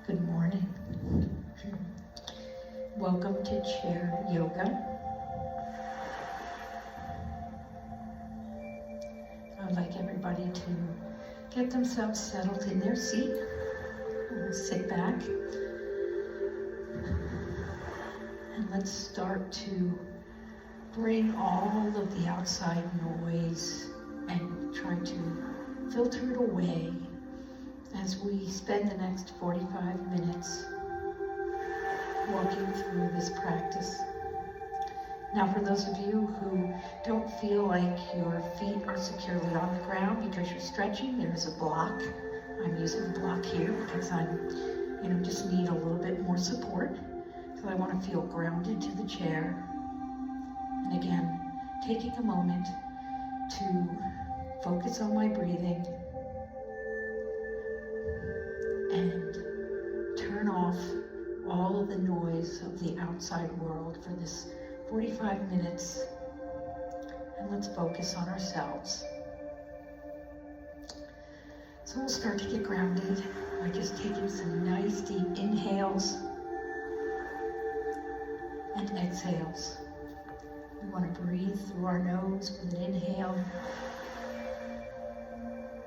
Good morning. Welcome to chair yoga. I'd like everybody to get themselves settled in their seat. We'll sit back and let's start to bring all of the outside noise and try to filter it away as we spend the next 45 minutes walking through this practice. Now, for those of you who don't feel like your feet are securely on the ground because you're stretching, there's a block. I'm using a block here because I'm, just need a little bit more support. So I want to feel grounded to the chair. And again, taking a moment to focus on my breathing and turn off all of the noise of the outside world for this 45 minutes, and let's focus on ourselves. So we'll start to get grounded by just taking some nice deep inhales and exhales. We want to breathe through our nose with an inhale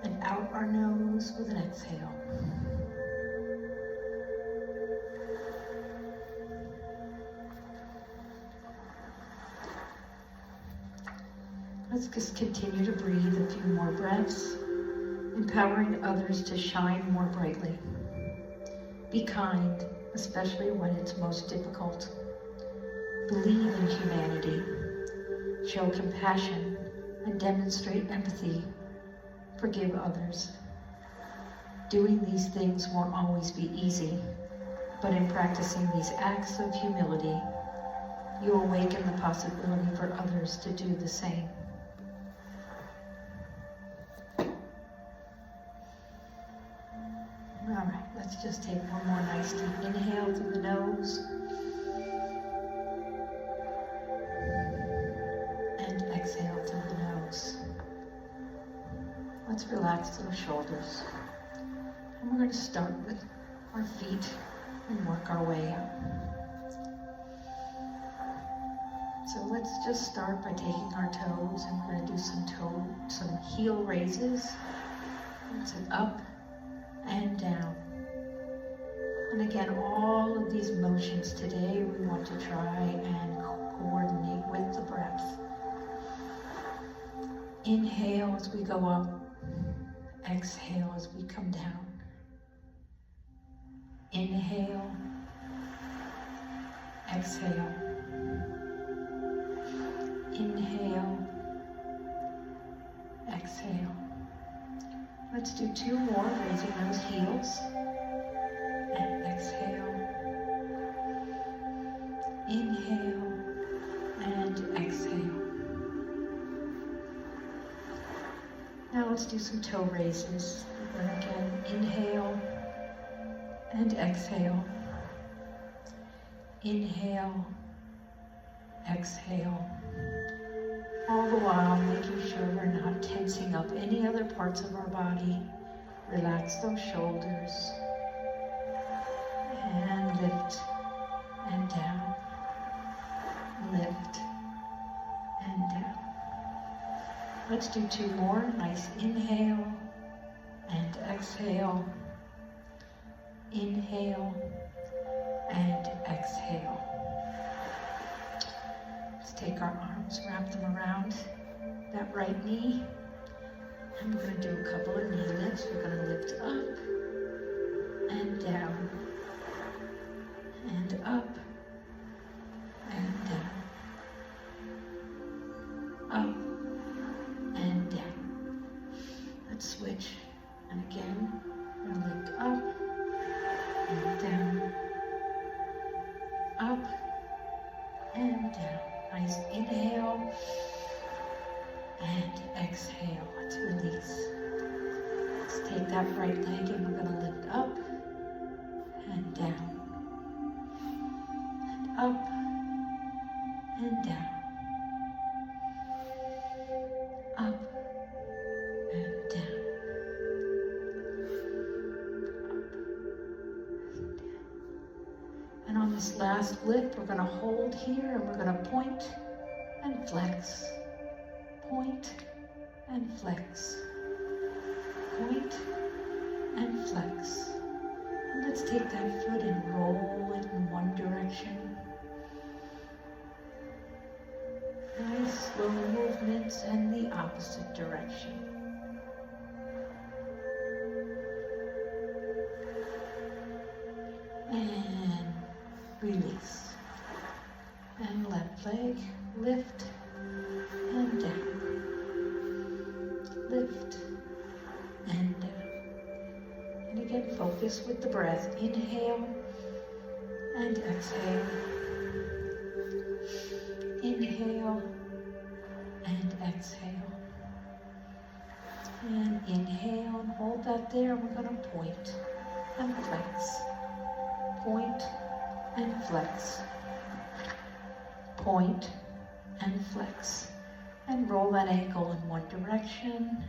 and out our nose with an exhale. Let's just continue to breathe a few more breaths, empowering others to shine more brightly. Be kind, especially when it's most difficult. Believe in humanity. Show compassion and demonstrate empathy. Forgive others. Doing these things won't always be easy, but in practicing these acts of humility, you awaken the possibility for others to do the same. All right, let's just take one more nice deep inhale through the nose. And exhale through the nose. Let's relax those shoulders. And we're going to start with our feet and work our way up. So let's just start by taking our toes, and we're going to do some heel raises. It's an up and down. And again, all of these motions today, we want to try and coordinate with the breath. Inhale as we go up. Exhale as we come down. Inhale. Exhale. Inhale. Exhale. Let's do two more, raising those heels. And exhale. Inhale. And exhale. Now let's do some toe raises. And again, inhale and exhale. Inhale, exhale. All the while making sure we're not tensing up any other parts of our body. Relax those shoulders. And lift and down. Lift and down. Let's do two more. Nice inhale and exhale. Inhale and exhale. Let's take our arms, wrap them around that right knee. And we're going to do a couple of knee lifts. We're going to lift up and down. And up and down. Up and down. Let's switch. And again, we're going to lift up and down. Up and down. Nice inhale and exhale. Let's release. Let's take that right leg and we're going to lift up and down. And up and down. Up and down. Up and this last lift, we're going to hold here and we're going to point and flex. Point and flex. Point and flex. And let's take that foot and roll it in one direction. Nice slow movements and the opposite direction. And release. And left leg, lift and down. Lift and down. And again, focus with the breath. Inhale and exhale. Inhale and exhale. And inhale and hold that there. We're going to point and flex. Point and flex. Point and flex. And roll that ankle in one direction.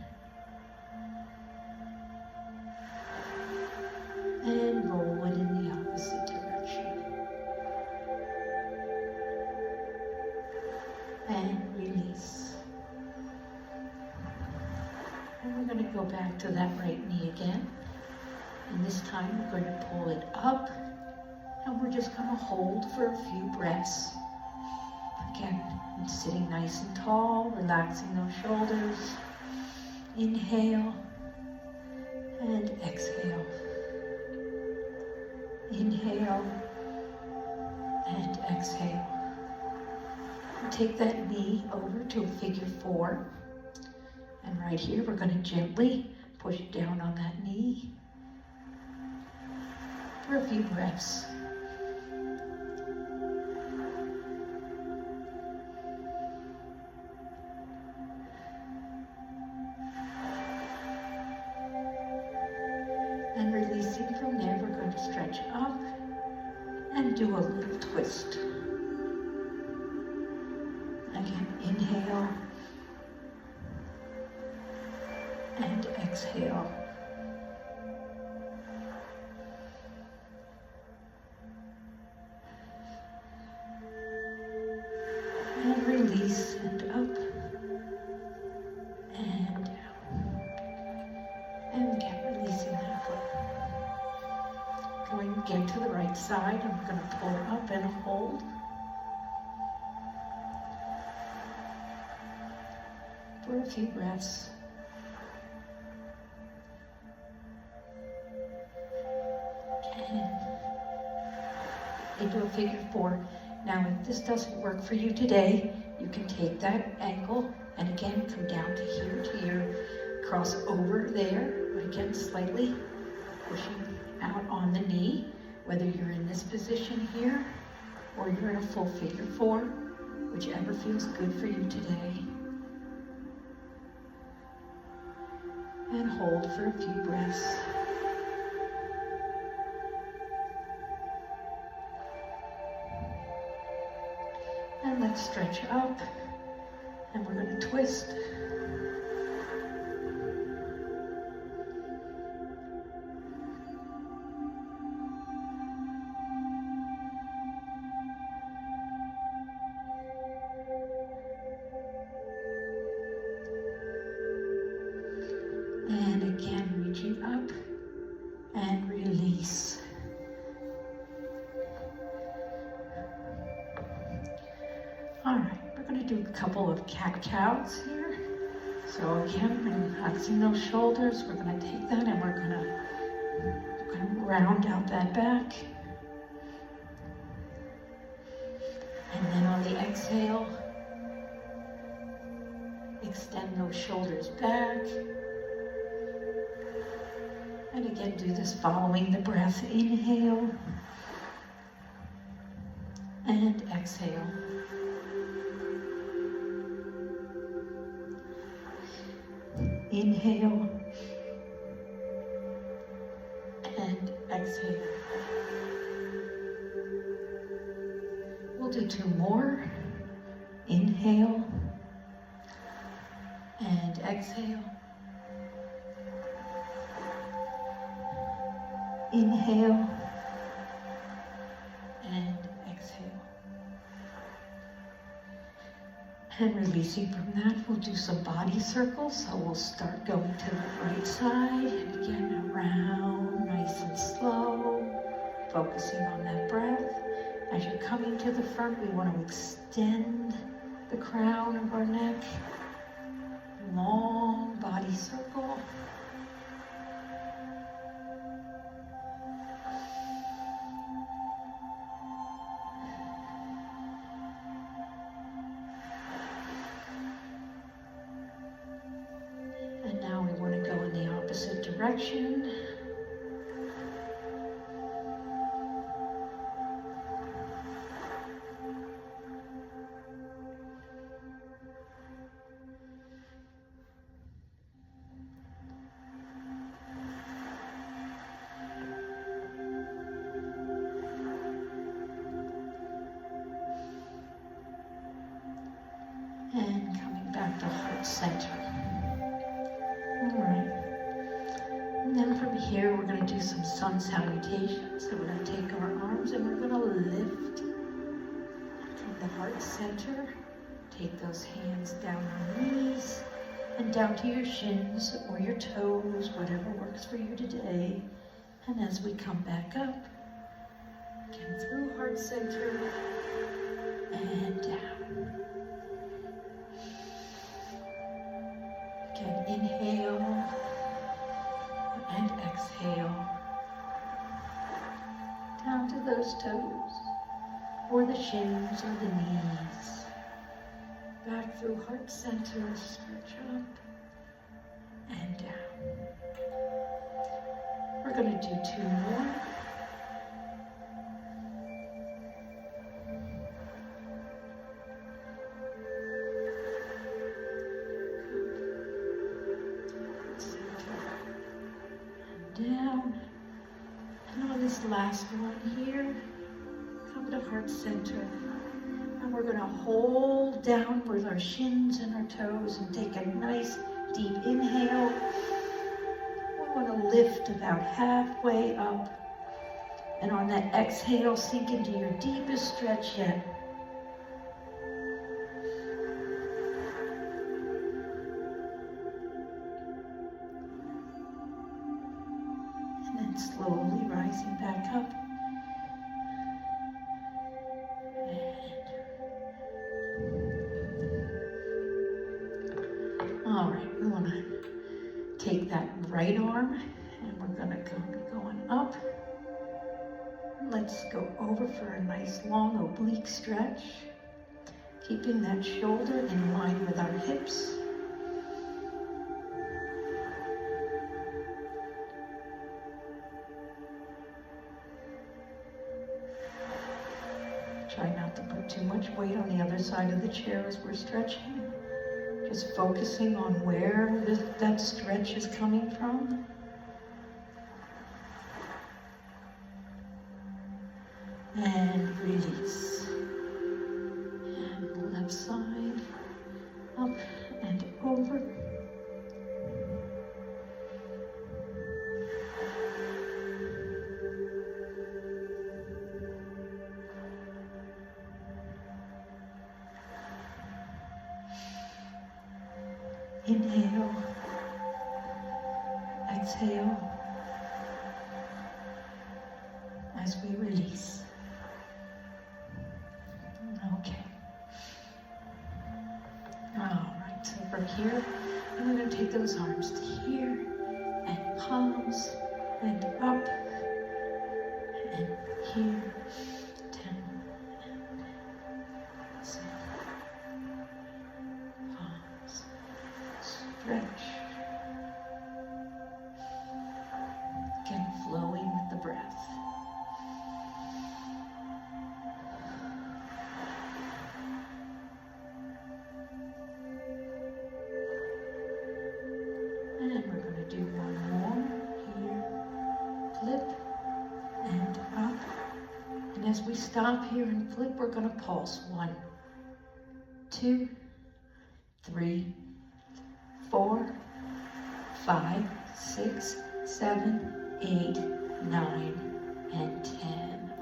And roll it in the opposite direction. And release. And we're going to go back to that right knee again. And this time we're going to pull it up. And we're just going to hold for a few breaths. Again, I'm sitting nice and tall, relaxing those shoulders. Inhale and exhale. Inhale and exhale. And take that knee over to a figure four. And right here, we're going to gently push down on that knee for a few breaths. And releasing from there, we're going to stretch up and do a little twist. Again, inhale and exhale. And release and up and down. And again, releasing that foot. Going again to the right side, and we're going to pull up and hold. For a few breaths. And into a figure four. Now, if this doesn't work for you today, you can take that ankle and again come down to here, to your cross over there, but again slightly pushing out on the knee, whether you're in this position here or you're in a full figure four, whichever feels good for you today. And hold for a few breaths. And let's stretch up, and we're going to twist. And again, reaching up and release. All right, we're going to do a couple of cat-cows here. So again, relaxing those shoulders, we're going to take that and we're going to round out that back. And then on the exhale, extend those shoulders back. And again, do this following the breath. Inhale and exhale. Inhale and exhale. We'll do two more. Inhale and exhale. Inhale and releasing from that, we'll do some body circles. So we'll start going to the right side, and again around, nice and slow, focusing on that breath. As you're coming to the front, we want to extend the crown of our neck. Long body circle. And now we want to go in the opposite direction. And coming back to heart center. All right. And then from here, we're going to do some sun salutations. So we're going to take our arms and we're going to lift from the heart center. Take those hands down on your knees and down to your shins or your toes, whatever works for you today. And as we come back up, again through heart center and down. Again, inhale and exhale. Down to those toes, or the shins, or the knees. Back through heart center, stretch up and down. We're going to do 2 more. Down, and on this last one here, come to heart center, and we're going to hold down with our shins and our toes and take a nice deep inhale. We want to lift about halfway up, and on that exhale, sink into your deepest stretch yet. Slowly rising back up. All right, we want to take that right arm and we're going to be going up. Let's go over for a nice long oblique stretch, keeping that shoulder in line with our hips. Try not to put too much weight on the other side of the chair as we're stretching. Just focusing on where that stretch is coming from. And release. And the left side, up and over. Inhale, exhale, as we release. Okay. All right, so from here, and we're going to take those arms to here, and palms, and up, and here, down, and so. Stretch. Again, flowing with the breath. And we're going to do one more here. Flip and up. And as we stop here and flip, we're going to pulse. 1, 2, 3, 4, 5, 6, 7, 8, 9, and 10.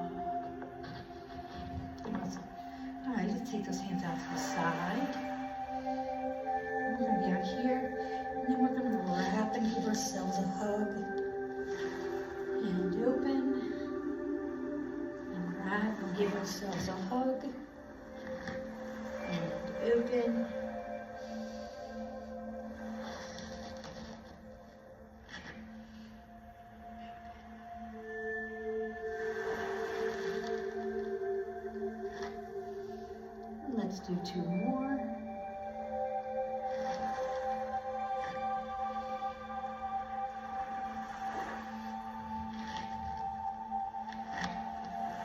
All right, let's take those hands out to the side. give ourselves a hug and open. Let's do 2 more.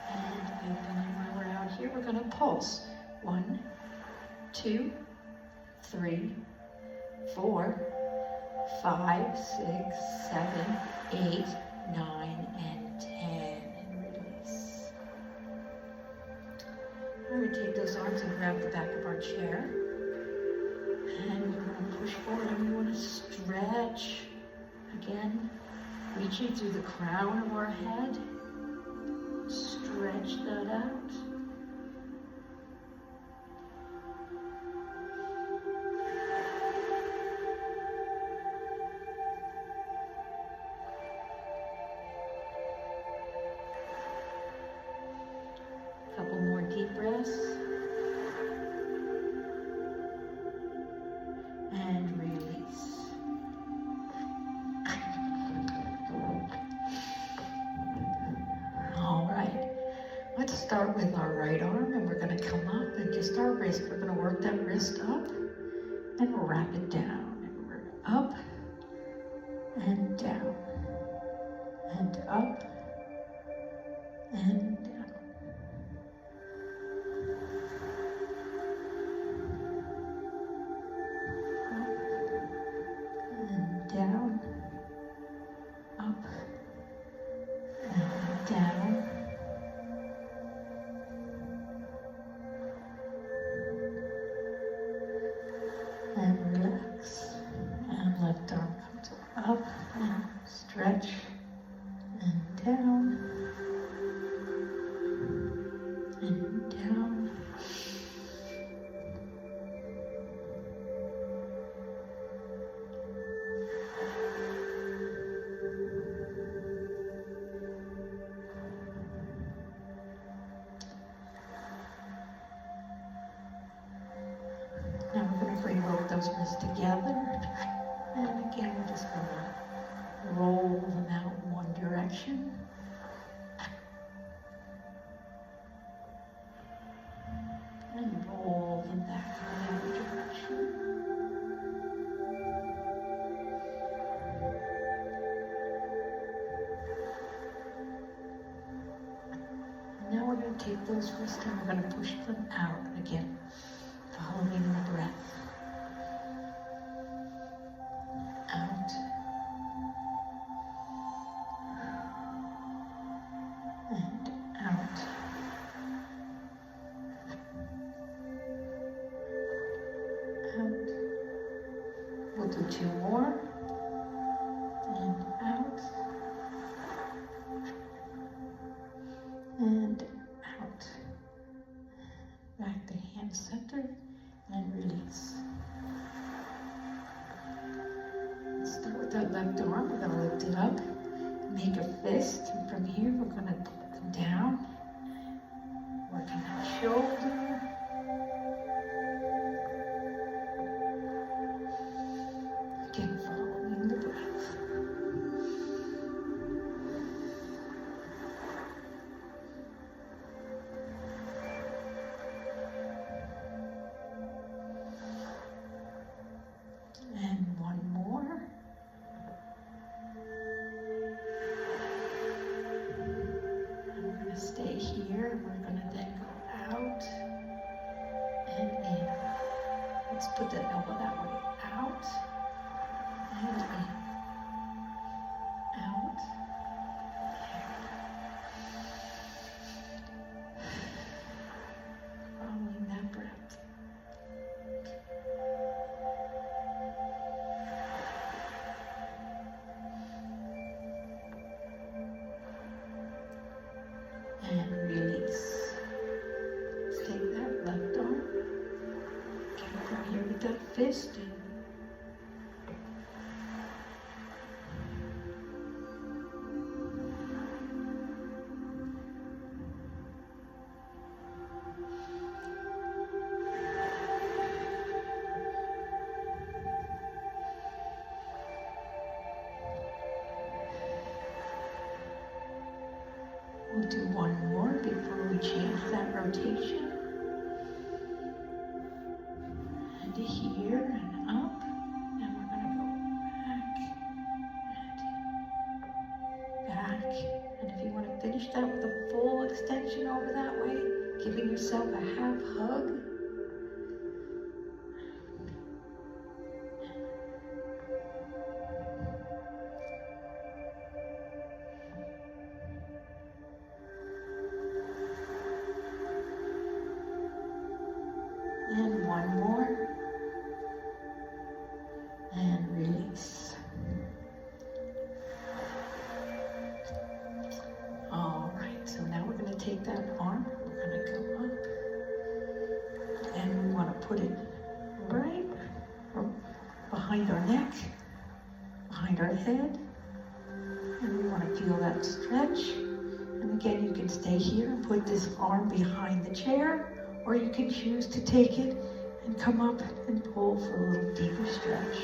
And open, and while we're out here, we're going to pulse. 1, 2, 3, 4, 5, 6, 7, 8, 9, and 10. And release. We're going to take those arms and grab the back of our chair. And we're going to push forward, and we want to stretch. Again, reaching through the crown of our head. Stretch that out. Couple more deep breaths. And release. All right. Let's start with our right arm, and we're going to come up and just our wrist. We're going to work that wrist up and wrap it down. And we're up and down and up and down. Down, up, and down, and relax, and left arm comes up, and stretch, and down, and down. Now we're going to bring both those wrists together. And again, we're just going to roll them out in one direction. And roll them back in the other direction. And now we're going to take those wrists and we're going to push them out again, following the breath. Out. And out. Out. We'll do 2 more. And out. And out. Back to hand center and release. Let's start with that left arm. We're going to lift it up, make a fist, and from here we're going to pull them down, working that shoulder. Again, following the breath. And one more. And we're going to stay here. We're going to then go out and in. Let's put that elbow that way. Out and in. Out. Following that breath. And release. Let's take that left arm. Come here with that fist. We'll do one more before we change that rotation. And to here and up. And we're going to go back. And if you want to finish that with a full extension over that way, giving yourself a half hug. And one more. And release. All right, so now we're going to take that arm, we're going to go up, and we want to put it right behind our neck, behind our head, and we want to feel that stretch. And again, you can stay here and put this arm behind the chair, or you can choose to take it and come up and pull for a little deeper stretch.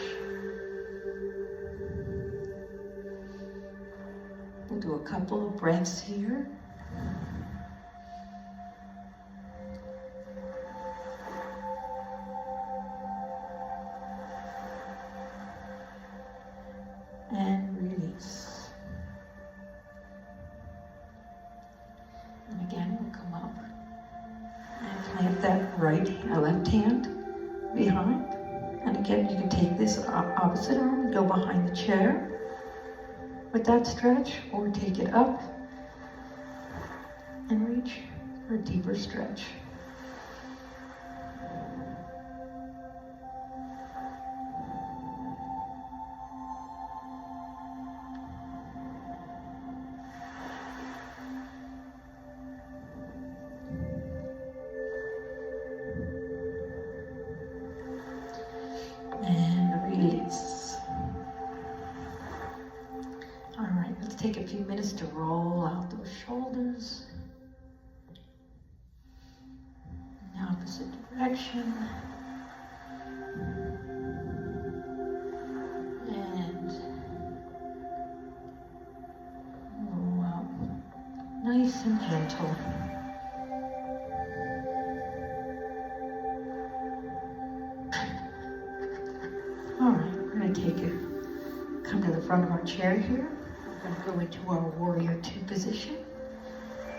We'll do a couple of breaths here. And release. And again, we'll come up and plant that left hand behind. And again, you can take this opposite arm and go behind the chair with that stretch, or take it up and reach for a deeper stretch. And release. All right, let's take a few minutes to roll out those shoulders in the opposite direction. And roll out nice and gentle. All right, we're going to come to the front of our chair here. We're going to go into our warrior two position.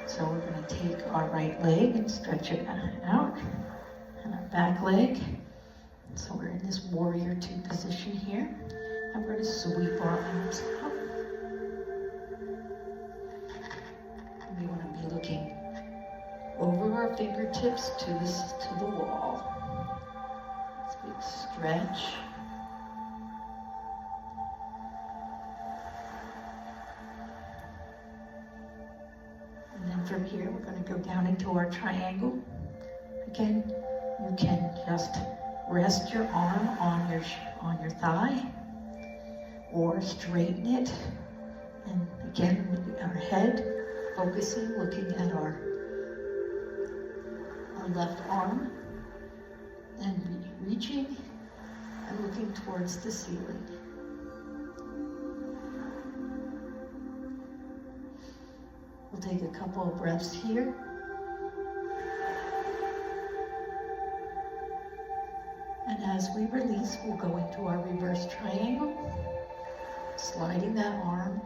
So we're going to take our right leg and stretch it out, and our back leg. So we're in this warrior two position here. And we're going to sweep our arms up. And we want to be looking over our fingertips to the wall. This big stretch. From here, we're going to go down into our triangle. Again, you can just rest your arm on your thigh, or straighten it. And again, with our head focusing, looking at our left arm, and reaching and looking towards the ceiling. We'll take a couple of breaths here. And as we release, we'll go into our reverse triangle, sliding that arm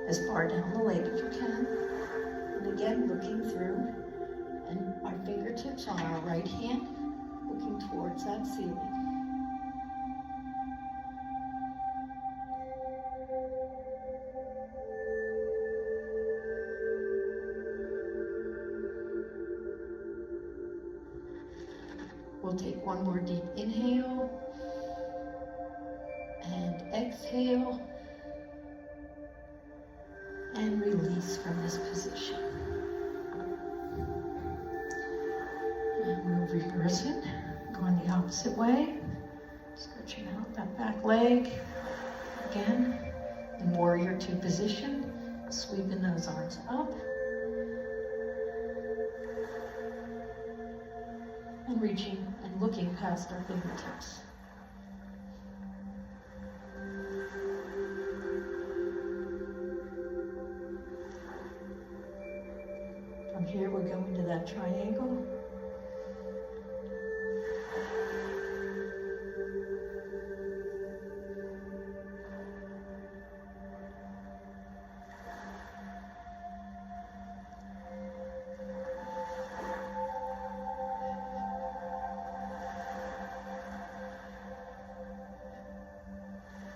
as far down the leg as you can. And again, looking through, and our fingertips on our right hand, looking towards that ceiling. We'll take one more deep inhale and exhale and release from this position. And we'll reverse it, going the opposite way, stretching out that back leg. Again, in warrior two position, sweeping those arms up. And reaching and looking past our fingertips. here, we're going to that triangle.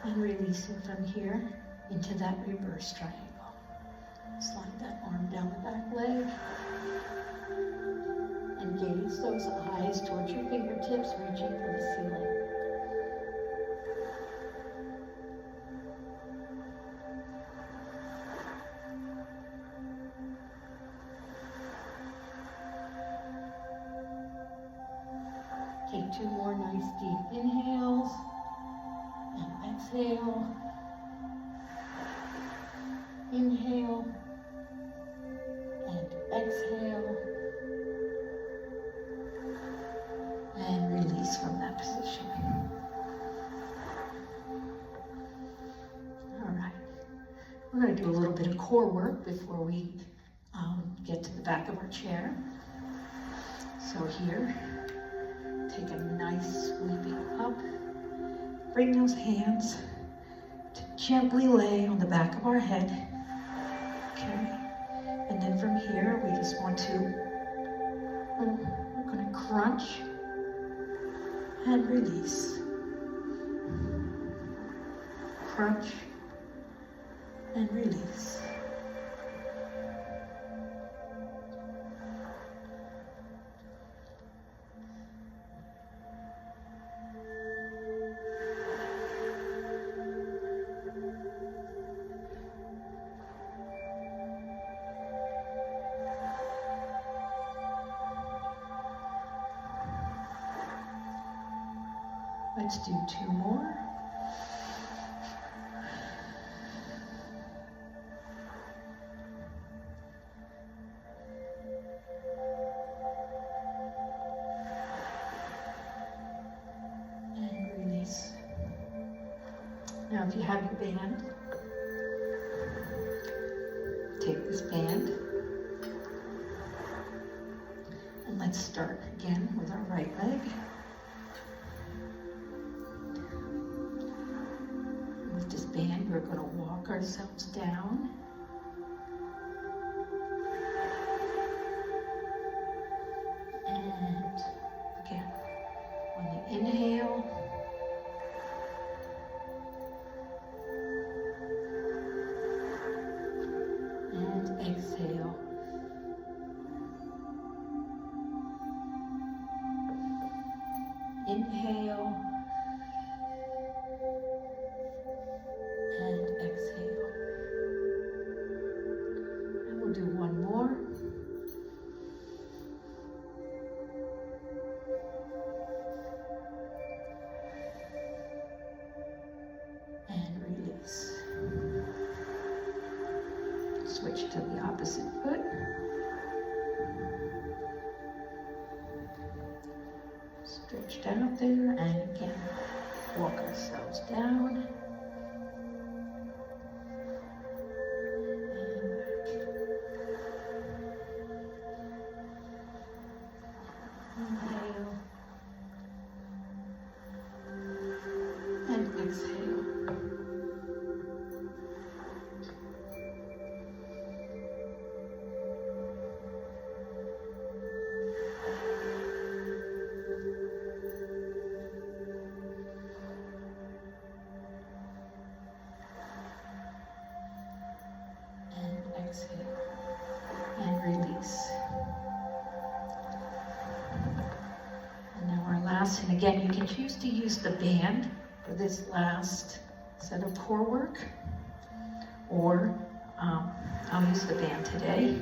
And releasing from here into that reverse triangle. Slide that arm down the back leg. And gaze those eyes towards your fingertips, reaching for the ceiling. Take 2 more nice deep inhales. And exhale. Inhale. And exhale. And release from that position. All right. We're going to do a little bit of core work before we get to the back of our chair. So here, take a nice sweeping up. Bring those hands to gently lay on the back of our head. Okay. And then from here, we just want to, we're going to crunch and release. Crunch and release. Let's do 2 more. And release. Now if you have your band, take this band and let's start again with our right leg. This band, we're going to walk ourselves down. And again, on the inhale, and exhale. Inhale. And exhale. And we'll do 1 more. And release. Switch to the opposite foot. Stretched out there, and again, walk ourselves down. Inhale and exhale. And exhale and release. And again, you can choose to use the band for this last set of core work, or I'll use the band today.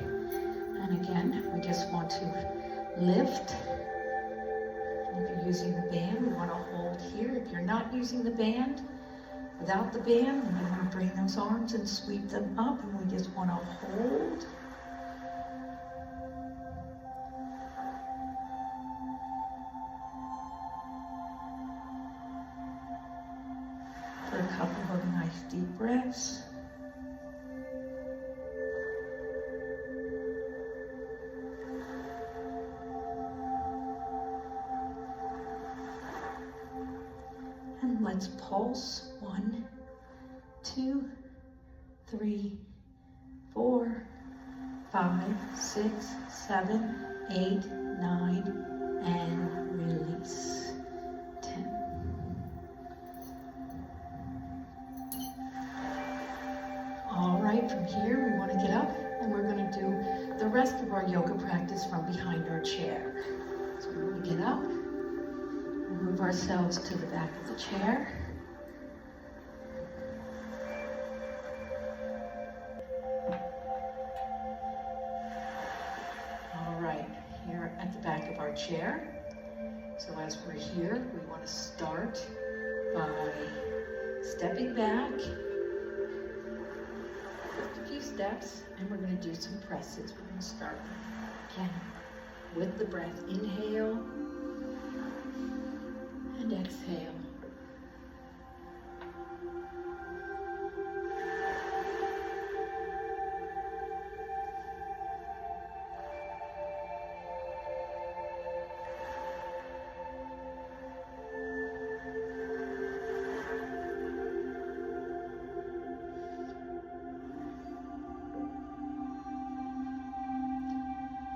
And again, we just want to lift. And if you're using the band, we want to hold here. If you're not using the band, without the band, then you want to bring those arms and sweep them up, and we just want to hold. For a couple of nice deep breaths. let's pulse. 1, 2, 3, 4, 5, 6, 7, 8, 9, and release. 10. All right, from here we want to get up and we're going to do the rest of our yoga practice from behind our chair. So we're going to get up, move ourselves to the back of the chair. Here at the back of our chair. So as we're here, we want to start by stepping back a few steps, and we're going to do some presses. We're going to start again with the breath. Inhale and exhale.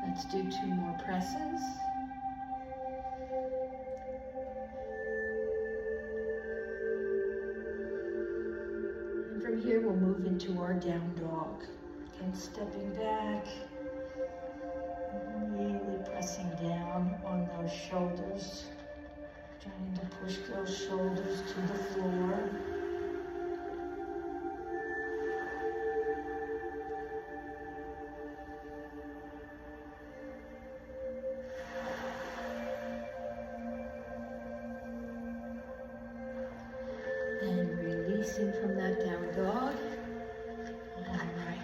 Let's do 2 more presses. And from here, we'll move into our down dog. Again, stepping back, really pressing down on those shoulders, trying to push those shoulders to the floor. And releasing from that down dog. All right.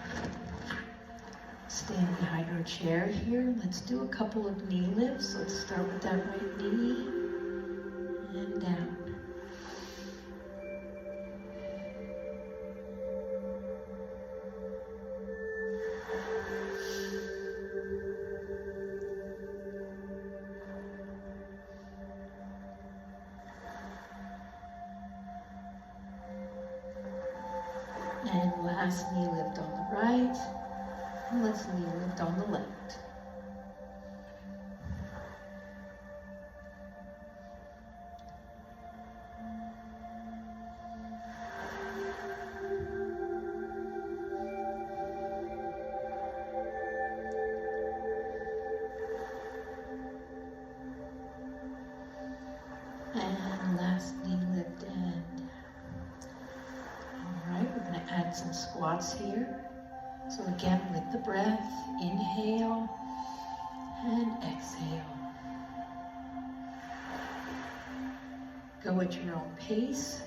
Stand behind our chair here. Let's do a couple of knee lifts. Let's start with that right knee and down. And last knee lift on the right, and let's knee lift on the left. And last knee lift and add some squats here. So again, with the breath, inhale and exhale. Go at your own pace.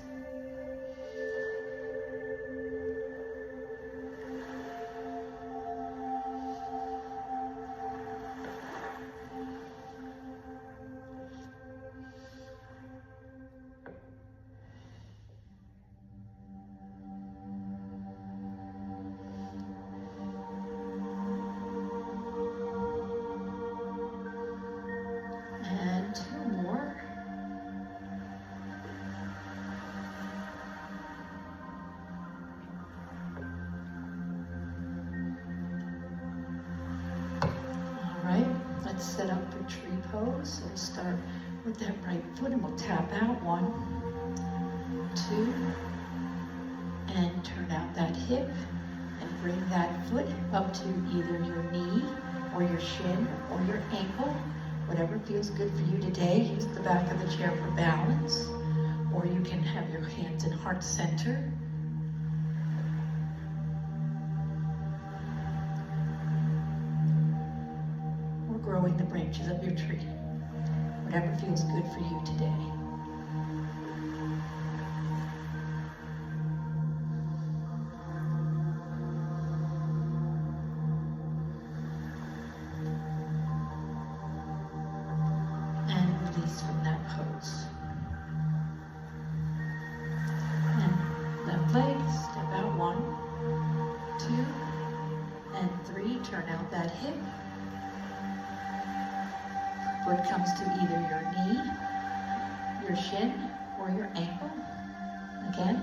And 2 more. All right, let's set up for tree pose. So we'll start with that right foot and we'll tap out. 1, 2, and turn out that hip and bring that foot up to either your knee or your shin or your ankle. Whatever feels good for you today. Use the back of the chair for balance, or you can have your hands in heart center. Or growing the branches of your tree. Whatever feels good for you today. From that pose. And left leg, step out. 1, 2, and 3. Turn out that hip. Foot comes to either your knee, your shin, or your ankle. Again,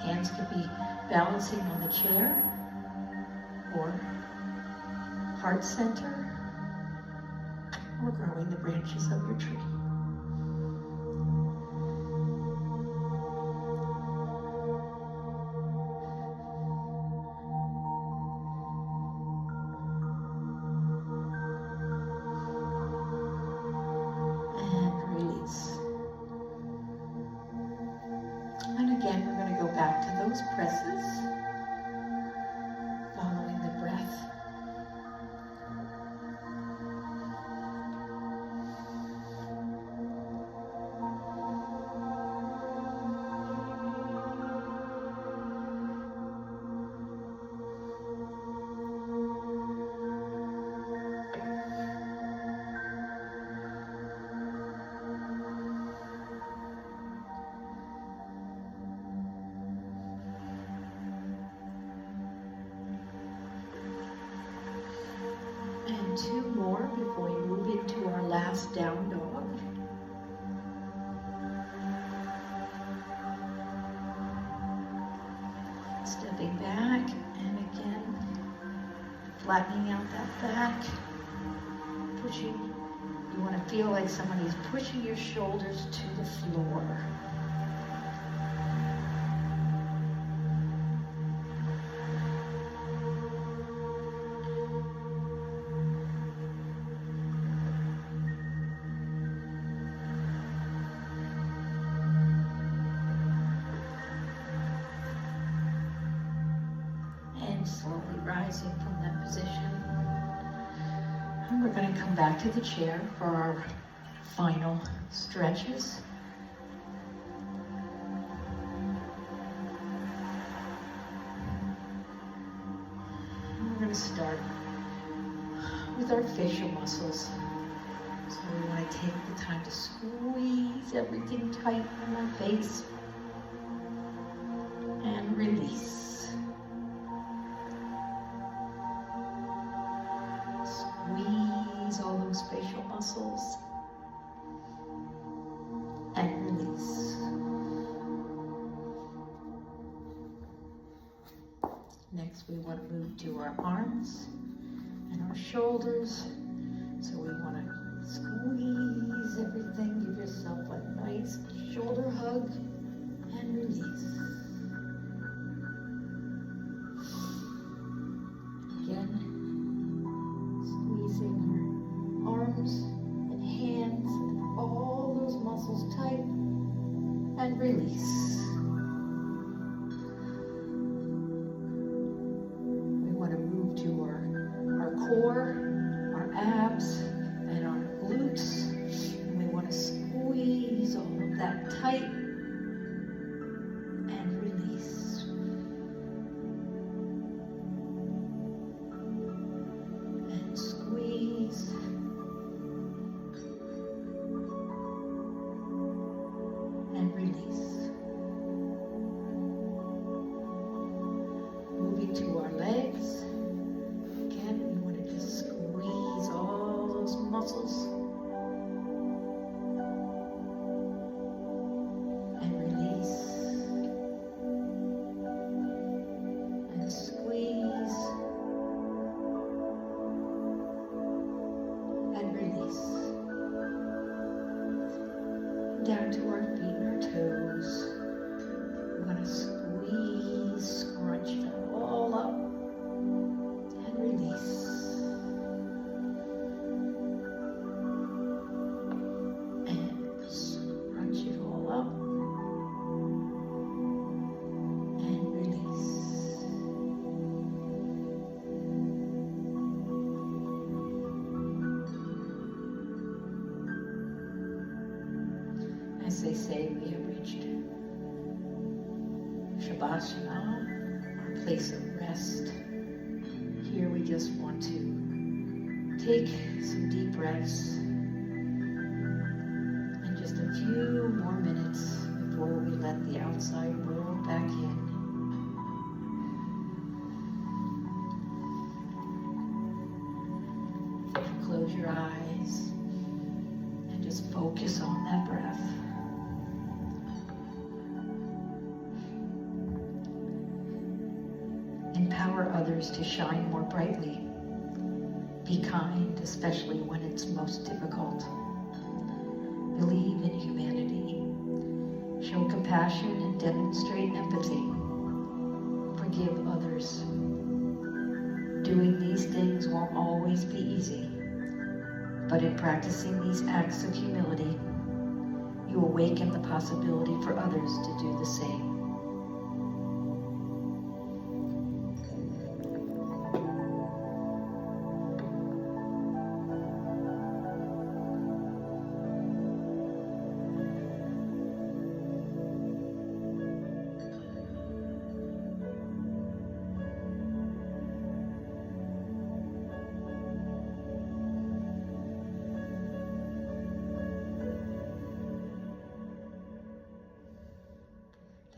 hands could be balancing on the chair or heart center or growing the branches of your tree. Back to those presses, following the breath. Two more before we move into our last down dog. Stepping back and again, flattening out that back, pushing. You want to feel like somebody's pushing your shoulders to the floor. Slowly rising from that position. And we're going to come back to the chair for our final stretches. And we're going to start with our facial muscles. So we want to take the time to squeeze everything tight on our face and release. Squeeze all those facial muscles and release. Next, we want to move to our arms and our shoulders. So we want to squeeze everything. Give yourself a nice shoulder hug and release. Again, arms and hands, and all those muscles tight, and release. We want to move to our core, our abs, and our glutes, and we want to squeeze all of that tight and release. And squeeze. And release. Moving to our legs. Again, we want to just squeeze all those muscles. And release. And squeeze. And release. Down to our feet and our toes. We're going to squeeze, scrunch them all up and release. And scrunch it all up and release. As they say, we have reached Shavasana, our place of rest. Here we just want to take some deep breaths and just a few more minutes before we let the outside world back in. Close your eyes and just focus on that breath. others to shine more brightly. Be kind, especially when it's most difficult. Believe in humanity. Show compassion and demonstrate empathy. Forgive others. Doing these things won't always be easy, but in practicing these acts of humility, you awaken the possibility for others to do the same.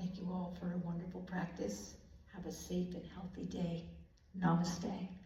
Thank you all for a wonderful practice. Have a safe and healthy day. Namaste.